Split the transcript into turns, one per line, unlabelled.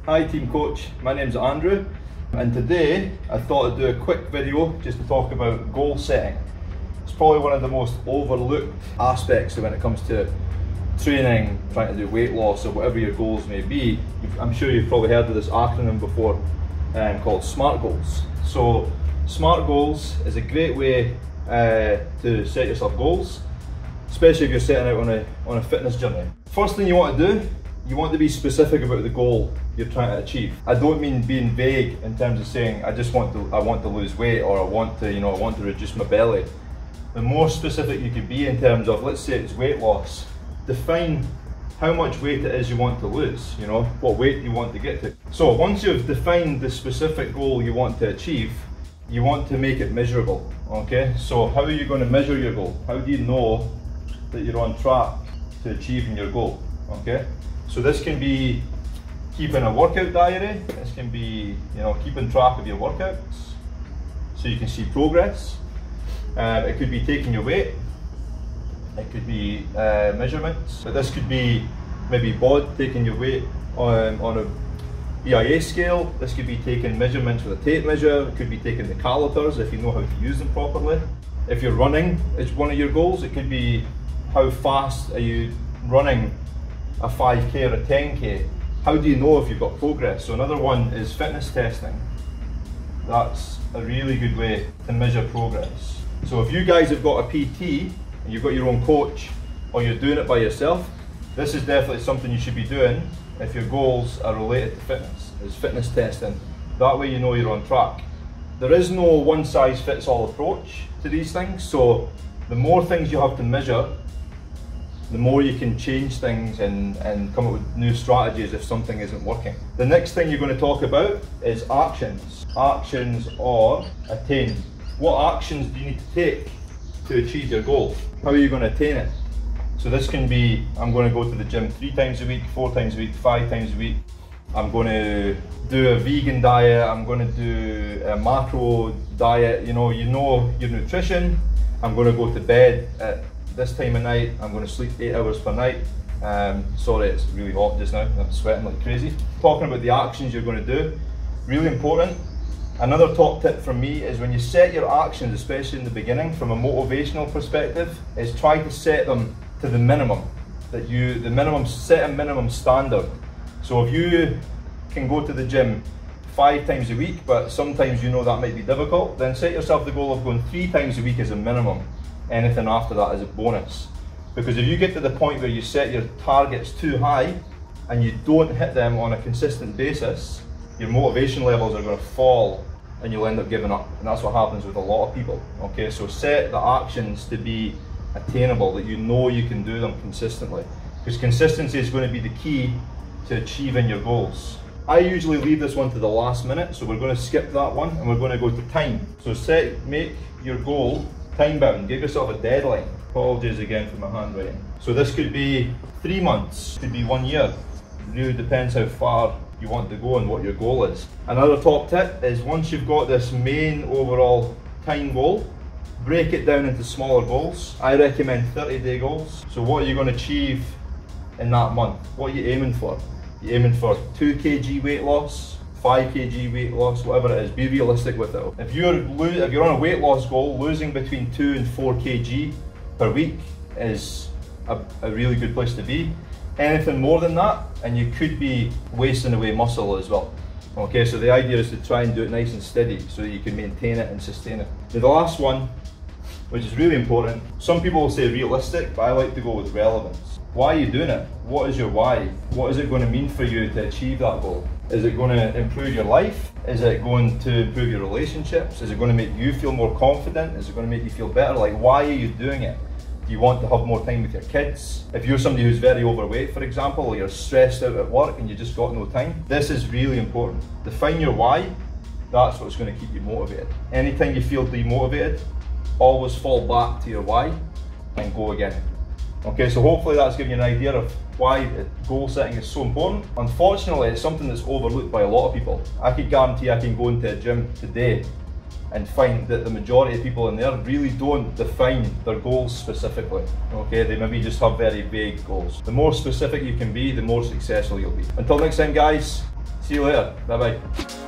Hi Team Coach, my name's Andrew, and today I thought I'd do a quick video just to talk about goal setting. It's probably one of the most overlooked aspects when it comes to training, trying to do weight loss or whatever your goals may be. I'm sure you've probably heard of this acronym before called SMART goals. So SMART goals is a great way to set yourself goals, especially if you're setting out on a fitness journey. First thing you want to do, you want to be specific about the goal you're trying to achieve. I don't mean being vague in terms of saying I want to lose weight, or I want to reduce my belly. The more specific you can be in terms of, let's say it's weight loss, define how much weight it is you want to lose, what weight you want to get to. So once you've defined the specific goal you want to achieve, you want to make it measurable, okay? So how are you going to measure your goal? How do you know that you're on track to achieving your goal, okay? So this can be keeping a workout diary. This can be, keeping track of your workouts so you can see progress. It could be taking your weight. It could be measurements. But this could be maybe taking your weight on a BIA scale. This could be taking measurements with a tape measure. It could be taking the calipers if you know how to use them properly. If you're running, it's one of your goals. It could be how fast are you running a 5K or a 10K. How do you know if you've got progress? So another one is fitness testing. That's a really good way to measure progress. So if you guys have got a PT and you've got your own coach, or you're doing it by yourself, this is definitely something you should be doing if your goals are related to fitness, is fitness testing. That way you know you're on track. There is no one size fits all approach to these things, so the more things you have to measure, the more you can change things and come up with new strategies if something isn't working. The next thing you're going to talk about is actions. Actions or attain. What actions do you need to take to achieve your goal? How are you going to attain it? So this can be, I'm going to go to the gym 3 times a week, 4 times a week, 5 times a week. I'm going to do a vegan diet. I'm going to do a macro diet. You know your nutrition. I'm going to go to bed at this time of night. I'm going to sleep 8 hours per night. Sorry, it's really hot just now. I'm sweating like crazy. Talking about the actions you're going to do, really important. Another top tip from me is when you set your actions, especially in the beginning, from a motivational perspective, is try to set them to the minimum. Set a minimum standard. So if you can go to the gym 5 times a week, but sometimes that might be difficult, then set yourself the goal of going 3 times a week as a minimum. Anything after that is a bonus. Because if you get to the point where you set your targets too high and you don't hit them on a consistent basis, your motivation levels are going to fall and you'll end up giving up. And that's what happens with a lot of people. Okay, so set the actions to be attainable, that you know you can do them consistently. Because consistency is going to be the key to achieving your goals. I usually leave this one to the last minute, so we're going to skip that one and we're going to go to time. So make your goal time bound, give yourself a deadline. Apologies again for my handwriting. So this could be 3 months, could be 1 year. It really depends how far you want to go and what your goal is. Another top tip is once you've got this main overall time goal, break it down into smaller goals. I recommend 30-day goals. So what are you going to achieve in that month? What are you aiming for? You're aiming for 2 kg weight loss, 5 kg weight loss, whatever it is. Be realistic with it. If you're on a weight loss goal, losing between 2 and 4 kg per week is a really good place to be. Anything more than that, and you could be wasting away muscle as well. Okay, so the idea is to try and do it nice and steady so that you can maintain it and sustain it. Now the last one, which is really important, some people will say realistic, but I like to go with relevance. Why are you doing it? What is your why? What is it going to mean for you to achieve that goal? Is it going to improve your life? Is it going to improve your relationships? Is it going to make you feel more confident? Is it going to make you feel better? Like, why are you doing it? Do you want to have more time with your kids? If you're somebody who's very overweight, for example, or you're stressed out at work and you just got no time, this is really important. Define your why. That's what's going to keep you motivated. Anytime you feel demotivated, always fall back to your why and go again. Okay, so hopefully that's giving you an idea of why goal setting is so important. Unfortunately, it's something that's overlooked by a lot of people. I could guarantee I can go into a gym today and find that the majority of people in there really don't define their goals specifically. Okay, they maybe just have very vague goals. The more specific you can be, the more successful you'll be. Until next time guys, See you later. Bye bye.